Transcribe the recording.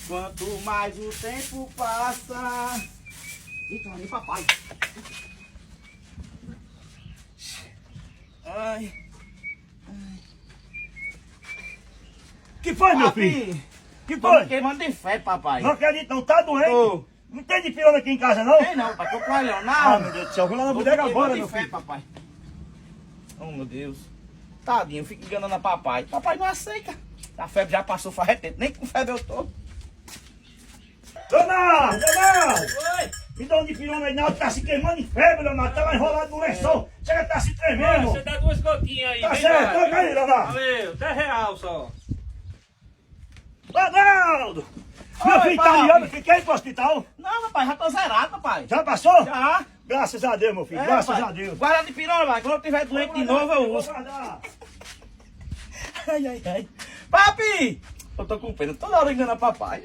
Quanto mais o tempo passa... Eita, ali, papai. Ai. Que foi, meu Papi, filho? Que tô foi? me queimando de fé, papai. Não acredito não, tá doente? Tô. Não tem de pirona aqui em casa, não? Tem não, pai, tô com a Ah, Leonardo. meu Deus do céu, vou lá na Tô bodega me agora, queimando meu de fé, filho. papai. Oh, meu Deus. Tadinho, fica enganando a papai. Papai não aceita. A febre já passou faz tempo, nem com febre eu tô. Leonardo! Oi! Me dá um de pirona aí, não, tá se queimando de febre, Leonardo, tá lá enrolado no lençol. Chega, tá se tremendo. Você dá duas gotinhas aí. Tá vem certo, cá. toca aí, Leonardo. Valeu, R$10 só. Leonardo! Meu Oi, filho tá papi. ligando, que quer ir pro hospital? Não, papai, já tô zerado, papai. Já passou? Já. Graças a Deus, meu filho, É, graças papai. a Deus. Guarda de pirona, vai. Quando eu tiver doente de novo, eu uso. Vou guardar. Ai, ai, ai. Papi! Eu tô com pena. Toda hora engana papai.